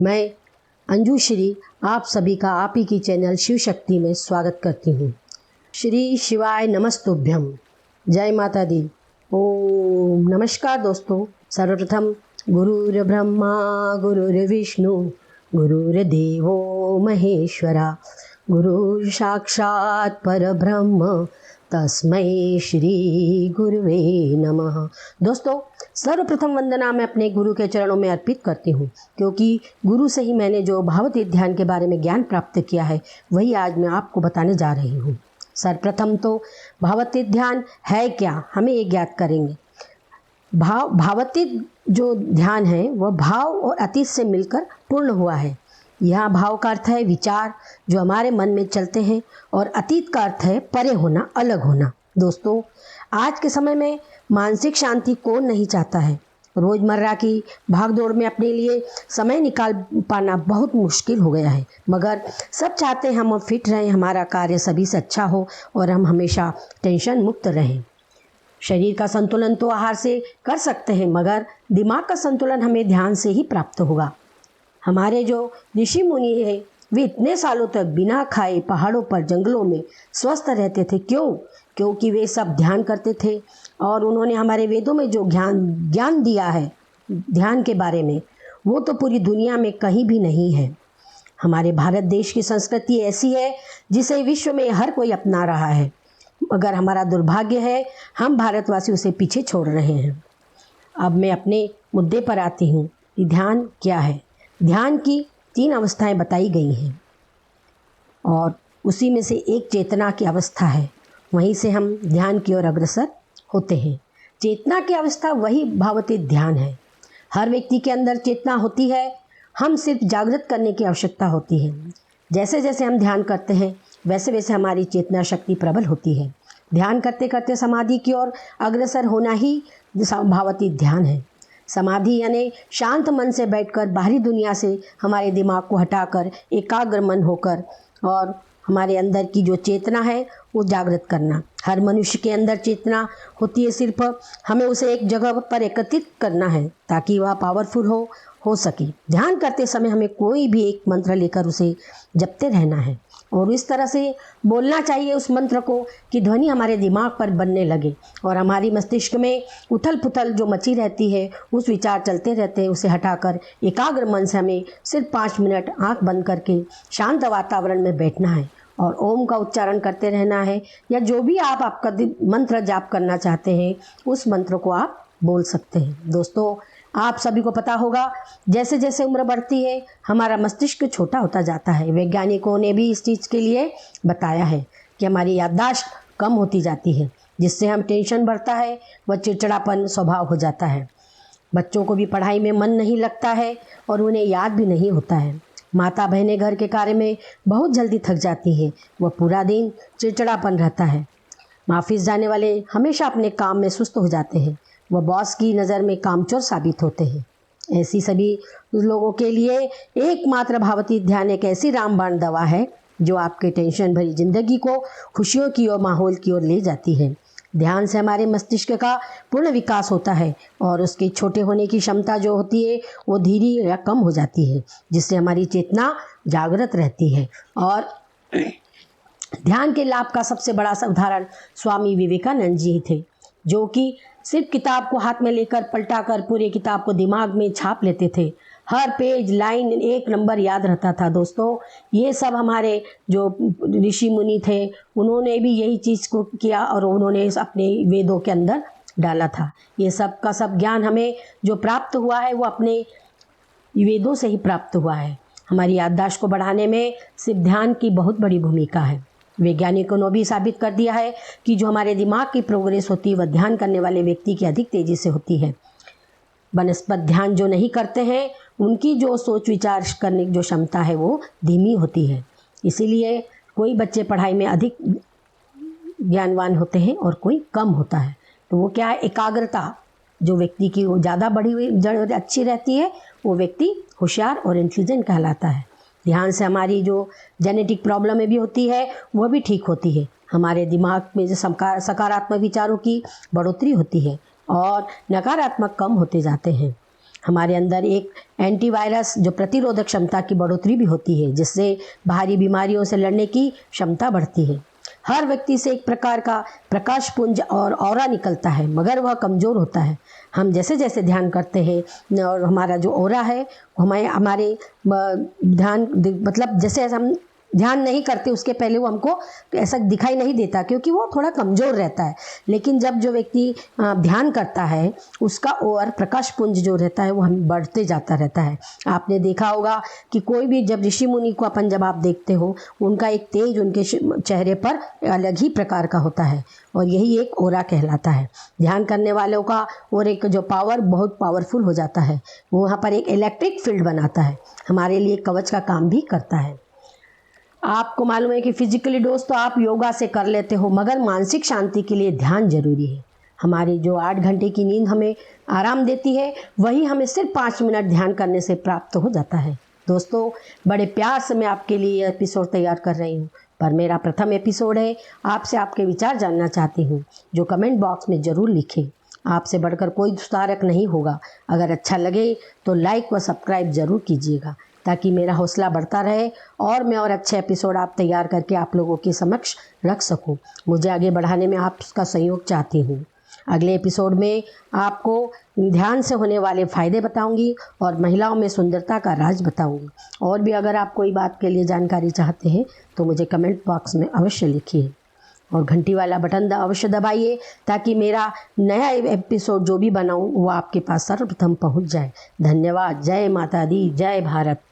मैं अंजू श्री आप सभी का आप ही की चैनल शिव शक्ति में स्वागत करती हूँ। श्री शिवाय नमस्तुभ्यम। जय माता दी। ओम नमस्कार दोस्तों। सर्वप्रथम गुरुर्ब्रह्मा गुरुर्विष्णु गुरुर्देवो महेश्वरा गुरु साक्षात् परब्रह्म तस्मै श्री गुरुवे नमः। दोस्तों, सर्वप्रथम वंदना मैं अपने गुरु के चरणों में अर्पित करती हूँ, क्योंकि गुरु से ही मैंने जो भावातीत ध्यान के बारे में ज्ञान प्राप्त किया है वही आज मैं आपको बताने जा रही हूँ। सर्वप्रथम तो भावातीत ध्यान है क्या, हमें ये ज्ञात करेंगे। भावातीत जो ध्यान है वह भाव और अतीत से मिलकर पूर्ण हुआ है। यहाँ भाव का अर्थ है विचार जो हमारे मन में चलते हैं, और अतीत का अर्थ है परे होना, अलग होना। दोस्तों, आज के समय में मानसिक शांति कौन नहीं चाहता है। रोज़मर्रा की भागदौड़ में अपने लिए समय निकाल पाना बहुत मुश्किल हो गया है, मगर सब चाहते हैं हम फिट रहें, हमारा कार्य सभी से अच्छा हो और हम हमेशा टेंशन मुक्त रहें। शरीर का संतुलन तो आहार से कर सकते हैं, मगर दिमाग का संतुलन हमें ध्यान से ही प्राप्त होगा। हमारे जो ऋषि मुनि है वे इतने सालों तक बिना खाए पहाड़ों पर जंगलों में स्वस्थ रहते थे। क्यों? क्योंकि वे सब ध्यान करते थे, और उन्होंने हमारे वेदों में जो ज्ञान दिया है ध्यान के बारे में, वो तो पूरी दुनिया में कहीं भी नहीं है। हमारे भारत देश की संस्कृति ऐसी है जिसे विश्व में हर कोई अपना रहा है, मगर हमारा दुर्भाग्य है हम भारतवासी उसे पीछे छोड़ रहे हैं। अब मैं अपने मुद्दे पर आती हूँ कि ध्यान क्या है। ध्यान की 3 अवस्थाएं बताई गई हैं, और उसी में से एक चेतना की अवस्था है। वहीं से हम ध्यान की ओर अग्रसर होते हैं। चेतना की अवस्था वही भावातीत ध्यान है। हर व्यक्ति के अंदर चेतना होती है, हम सिर्फ जागृत करने की आवश्यकता होती है। जैसे जैसे हम ध्यान करते हैं वैसे वैसे हमारी चेतना शक्ति प्रबल होती है। ध्यान करते करते समाधि की ओर अग्रसर होना ही भावातीत ध्यान है। समाधि यानी शांत मन से बैठकर बाहरी दुनिया से हमारे दिमाग को हटाकर एकाग्र मन होकर और हमारे अंदर की जो चेतना है वो जागृत करना। हर मनुष्य के अंदर चेतना होती है, सिर्फ हमें उसे एक जगह पर एकत्रित करना है ताकि वह पावरफुल हो सके। ध्यान करते समय हमें कोई भी एक मंत्र लेकर उसे जपते रहना है, और इस तरह से बोलना चाहिए उस मंत्र को कि ध्वनि हमारे दिमाग पर बनने लगे, और हमारी मस्तिष्क में उथल पुथल जो मची रहती है, उस विचार चलते रहते हैं, उसे हटाकर एकाग्र मन से हमें सिर्फ 5 मिनट आंख बंद करके शांत वातावरण में बैठना है और ओम का उच्चारण करते रहना है, या जो भी आपका मंत्र जाप करना चाहते हैं उस मंत्र को आप बोल सकते हैं। दोस्तों, आप सभी को पता होगा जैसे जैसे उम्र बढ़ती है हमारा मस्तिष्क छोटा होता जाता है। वैज्ञानिकों ने भी इस चीज़ के लिए बताया है कि हमारी याददाश्त कम होती जाती है, जिससे हम टेंशन बढ़ता है, वह चिड़चिड़ापन स्वभाव हो जाता है। बच्चों को भी पढ़ाई में मन नहीं लगता है और उन्हें याद भी नहीं होता है। माता बहनें घर के कार्य में बहुत जल्दी थक जाती हैं, वह पूरा दिन चिड़चिड़ापन रहता है। ऑफिस जाने वाले हमेशा अपने काम में सुस्त हो जाते हैं, वह बॉस की नज़र में कामचोर साबित होते हैं। ऐसी सभी लोगों के लिए एकमात्र भावातीत ध्यान एक ऐसी रामबाण दवा है जो आपके टेंशन भरी जिंदगी को खुशियों की ओर, माहौल की ओर ले जाती है। ध्यान से हमारे मस्तिष्क का पूर्ण विकास होता है, और उसके छोटे होने की क्षमता जो होती है वो धीरे या कम हो जाती है, जिससे हमारी चेतना जागृत रहती है। और ध्यान के लाभ का सबसे बड़ा उदाहरण स्वामी विवेकानंद जी थे, जो कि सिर्फ किताब को हाथ में लेकर पलटाकर पूरे किताब को दिमाग में छाप लेते थे। हर पेज लाइन एक नंबर याद रहता था। दोस्तों, ये सब हमारे जो ऋषि मुनि थे उन्होंने भी यही चीज़ को किया, और उन्होंने अपने वेदों के अंदर डाला था। ये सब का सब ज्ञान हमें जो प्राप्त हुआ है वो अपने वेदों से ही प्राप्त हुआ है। हमारी याददाश्त को बढ़ाने में सिर्फ ध्यान की बहुत बड़ी भूमिका है। वैज्ञानिकों ने भी साबित कर दिया है कि जो हमारे दिमाग की प्रोग्रेस होती है वह ध्यान करने वाले व्यक्ति की अधिक तेज़ी से होती है। बनस्पत ध्यान जो नहीं करते हैं उनकी जो सोच विचार करने की जो क्षमता है वो धीमी होती है। इसीलिए कोई बच्चे पढ़ाई में अधिक ज्ञानवान होते हैं और कोई कम होता है। तो वो क्या है, एकाग्रता जो व्यक्ति की वो ज़्यादा बढ़ी हुई अच्छी रहती है, वो व्यक्ति होशियार और इंटेलिजेंट कहलाता है। ध्यान से हमारी जो जेनेटिक प्रॉब्लम भी होती है वह भी ठीक होती है। हमारे दिमाग में जो सकारात्मक विचारों की बढ़ोतरी होती है और नकारात्मक कम होते जाते हैं। हमारे अंदर एक एंटीवायरस जो प्रतिरोधक क्षमता की बढ़ोतरी भी होती है, जिससे बाहरी बीमारियों से लड़ने की क्षमता बढ़ती है। हर व्यक्ति से एक प्रकार का प्रकाश पुंज और ऑरा निकलता है, मगर वह कमज़ोर होता है। हम जैसे जैसे ध्यान करते हैं और हमारा जो ऑरा है हमारे ध्यान मतलब जैसे हम ध्यान नहीं करते उसके पहले वो हमको ऐसा दिखाई नहीं देता, क्योंकि वो थोड़ा कमज़ोर रहता है। लेकिन जब जो व्यक्ति ध्यान करता है उसका और प्रकाश पुंज जो रहता है वो हम बढ़ते जाता रहता है। आपने देखा होगा कि कोई भी जब ऋषि मुनि को जब आप देखते हो, उनका एक तेज उनके चेहरे पर अलग ही प्रकार का होता है, और यही एक ऑरा कहलाता है। ध्यान करने वालों का और एक जो पावर बहुत पावरफुल हो जाता है, वो वहाँ पर एक इलेक्ट्रिक फील्ड बनाता है, हमारे लिए कवच का काम भी करता है। आपको मालूम है कि फिजिकली डोज तो आप योगा से कर लेते हो, मगर मानसिक शांति के लिए ध्यान जरूरी है। हमारी जो 8 घंटे की नींद हमें आराम देती है, वही हमें सिर्फ 5 मिनट ध्यान करने से प्राप्त हो जाता है। दोस्तों, बड़े प्यार से मैं आपके लिए एपिसोड तैयार कर रही हूँ, पर मेरा प्रथम एपिसोड है। आपसे आपके विचार जानना चाहती हूँ, जो कमेंट बॉक्स में ज़रूर लिखें। आपसे बढ़कर कोई सुधारक नहीं होगा। अगर अच्छा लगे तो लाइक व सब्सक्राइब ज़रूर कीजिएगा, ताकि मेरा हौसला बढ़ता रहे और मैं और अच्छे एपिसोड आप तैयार करके आप लोगों के समक्ष रख सकूं। मुझे आगे बढ़ाने में आपका सहयोग चाहती हूं। अगले एपिसोड में आपको ध्यान से होने वाले फ़ायदे बताऊंगी और महिलाओं में सुंदरता का राज बताऊंगी। और भी अगर आप कोई बात के लिए जानकारी चाहते हैं तो मुझे कमेंट बॉक्स में अवश्य लिखिए, और घंटी वाला बटन अवश्य दबाइए, ताकि मेरा नया एपिसोड जो भी बनाऊं वो आपके पास सर्वप्रथम पहुंच जाए। धन्यवाद। जय माता दी, जय भारत।